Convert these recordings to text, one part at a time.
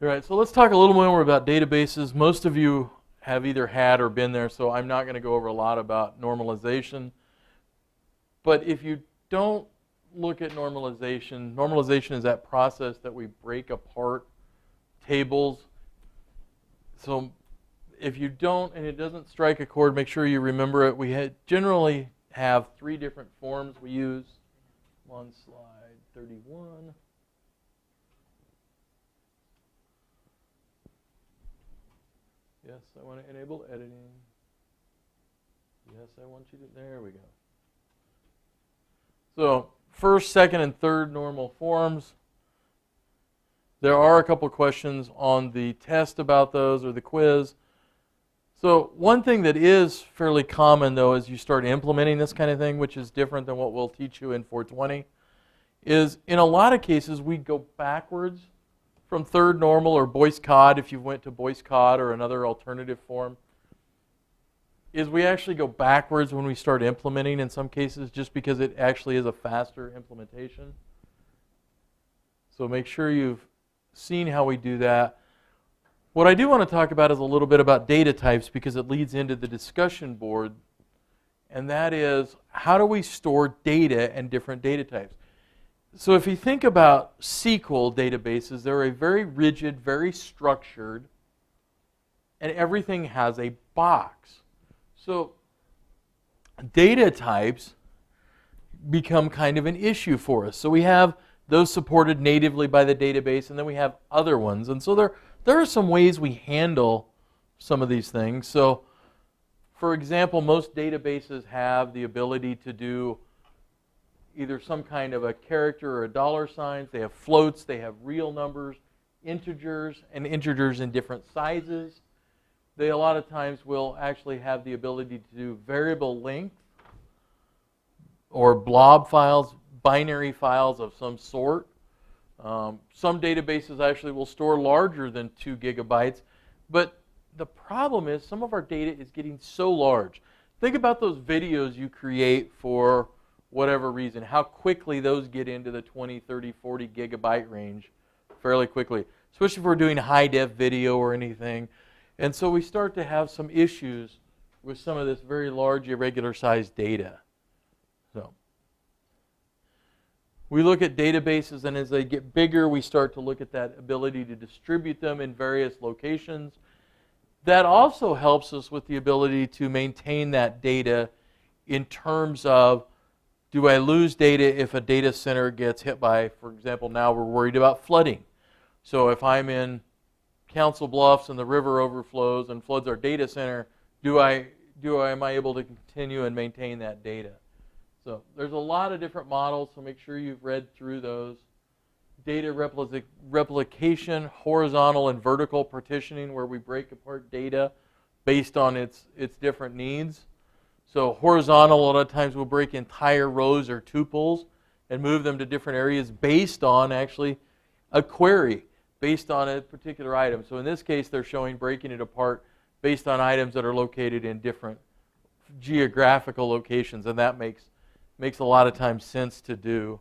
All right, so let's talk a little more about databases. Most of you have either had or been there, so I'm not going to go over a lot about normalization. But if you don't look at normalization, normalization is that process that we break apart tables. So if you don't and it doesn't strike a chord, make sure you remember it. We generally have 3 different forms we use. On slide 31. Yes, I want to enable editing. Yes, I want you to, there we go. So, first, second, and third normal forms. There are a couple questions on the test about those or the quiz. So, one thing that is fairly common, though, as you start implementing this kind of thing, which is different than what we'll teach you in 420, is in a lot of cases we go backwards from third normal or Boyce Codd, if you went to Boyce Codd or another alternative form, is we actually go backwards when we start implementing in some cases just because it actually is a faster implementation. So make sure you've seen how we do that. What I do want to talk about is a little bit about data types because it leads into the discussion board, and that is how do we store data and different data types. So if you think about SQL databases, they're a very rigid, very structured, and everything has a box. So data types become kind of an issue for us. So we have those supported natively by the database, and then we have other ones. And so there are some ways we handle some of these things. So for example, most databases have the ability to do either some kind of a character or a dollar signs. They have floats, they have real numbers, integers, and integers in different sizes. They a lot of times will actually have the ability to do variable length or blob files, binary files of some sort. Some databases actually will store larger than 2 gigabytes, but the problem is some of our data is getting so large. Think about those videos you create for whatever reason, how quickly those get into the 20, 30, 40 gigabyte range fairly quickly, especially if we're doing high-def video or anything. And so we start to have some issues with some of this very large, irregular-sized data. So we look at databases, and as they get bigger, we start to look at that ability to distribute them in various locations. That also helps us with the ability to maintain that data in terms of, do I lose data if a data center gets hit by, for example, now we're worried about flooding. So if I'm in Council Bluffs and the river overflows and floods our data center, am I able to continue and maintain that data? So there's a lot of different models, so make sure you've read through those. Data replication, horizontal and vertical partitioning, where we break apart data based on its different needs. So horizontal, a lot of times we'll break entire rows or tuples and move them to different areas based on actually a query, based on a particular item. So in this case, they're showing breaking it apart based on items that are located in different geographical locations, and that makes a lot of times sense to do.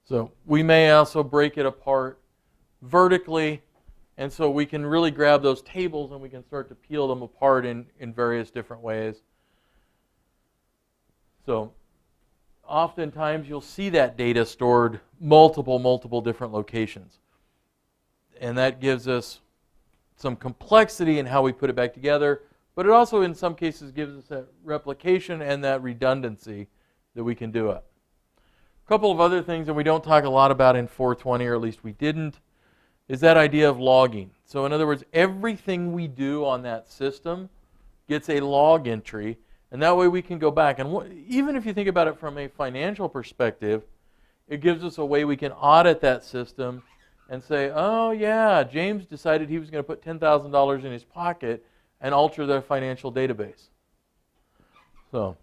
So we may also break it apart vertically, and so we can really grab those tables and we can start to peel them apart in various different ways. So oftentimes you'll see that data stored multiple different locations. And that gives us some complexity in how we put it back together, but it also in some cases gives us that replication and that redundancy that we can do it. A couple of other things that we don't talk a lot about in 420, or at least we didn't, is that idea of logging. So in other words, everything we do on that system gets a log entry, and that way we can go back. And even if you think about it from a financial perspective, it gives us a way we can audit that system and say, oh yeah, James decided he was going to put $10,000 in his pocket and alter their financial database. So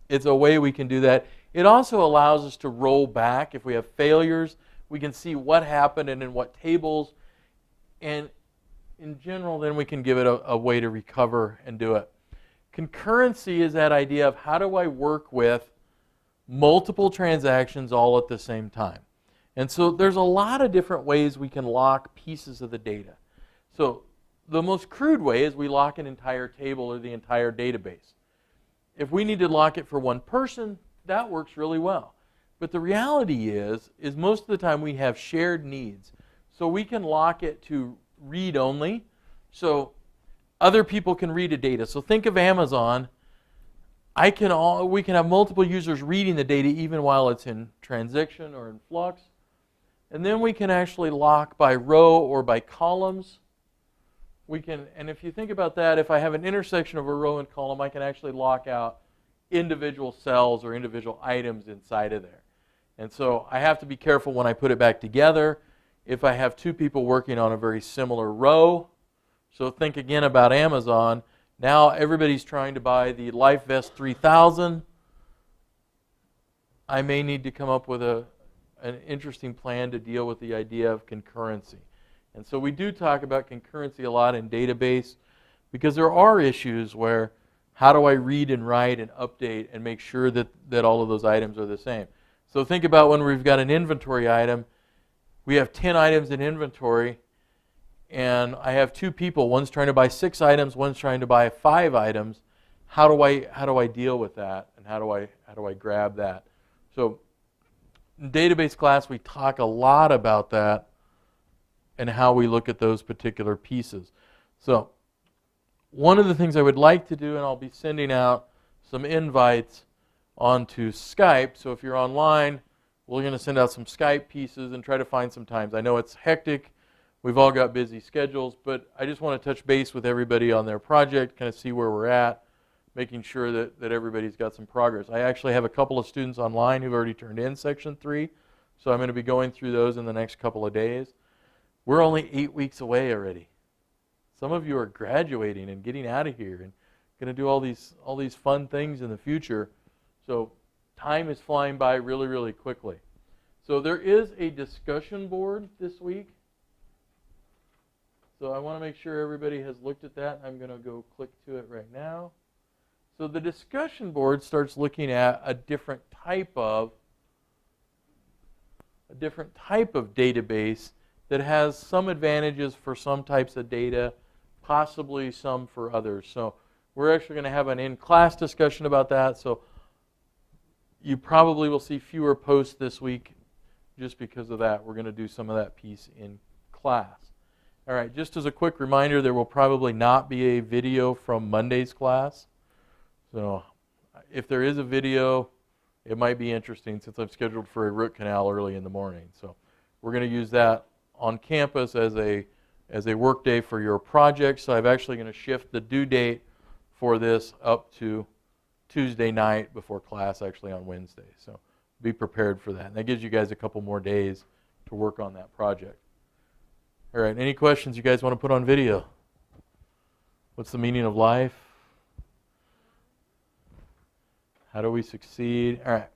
it's a way we can do that. It also allows us to roll back. If we have failures, we can see what happened and in what tables. And in general, then we can give it a way to recover and do it. Concurrency is that idea of how do I work with multiple transactions all at the same time. And so there's a lot of different ways we can lock pieces of the data. So the most crude way is we lock an entire table or the entire database. If we need to lock it for one person, that works really well. But the reality is most of the time we have shared needs. So we can lock it to read only. So other people can read the data. So think of Amazon. We can have multiple users reading the data even while it's in transition or in flux. And then we can actually lock by row or by columns. And if you think about that, if I have an intersection of a row and column, I can actually lock out individual cells or individual items inside of there. And so I have to be careful when I put it back together. If I have two people working on a very similar row, so think again about Amazon. Now everybody's trying to buy the LifeVest 3000. I may need to come up with an interesting plan to deal with the idea of concurrency. And so we do talk about concurrency a lot in database because there are issues where how do I read and write and update and make sure that all of those items are the same. So think about when we've got an inventory item. We have 10 items in inventory and I have two people. One's trying to buy 6 items, one's trying to buy 5 items. How do I deal with that and how do I grab that? So in database class we talk a lot about that and how we look at those particular pieces. So one of the things I would like to do, and I'll be sending out some invites onto Skype. So if you're online, we're going to send out some Skype pieces and try to find some times. I know it's hectic. We've all got busy schedules, but I just want to touch base with everybody on their project, kind of see where we're at, making sure that everybody's got some progress. I actually have a couple of students online who've already turned in Section 3, so I'm going to be going through those in the next couple of days. We're only 8 weeks away already. Some of you are graduating and getting out of here and going to do all these fun things in the future. So time is flying by really, really quickly. So there is a discussion board this week. So I want to make sure everybody has looked at that. I'm going to go click to it right now. So the discussion board starts looking at a different type of database that has some advantages for some types of data, possibly some for others. So we're actually going to have an in-class discussion about that. So you probably will see fewer posts this week just because of that. We're going to do some of that piece in class. All right, just as a quick reminder, there will probably not be a video from Monday's class. So if there is a video, it might be interesting since I'm scheduled for a root canal early in the morning. So we're going to use that on campus as a work day for your project. So I'm actually going to shift the due date for this up to Tuesday night before class actually on Wednesday. So be prepared for that. And that gives you guys a couple more days to work on that project. All right, any questions you guys want to put on video? What's the meaning of life? How do we succeed? All right.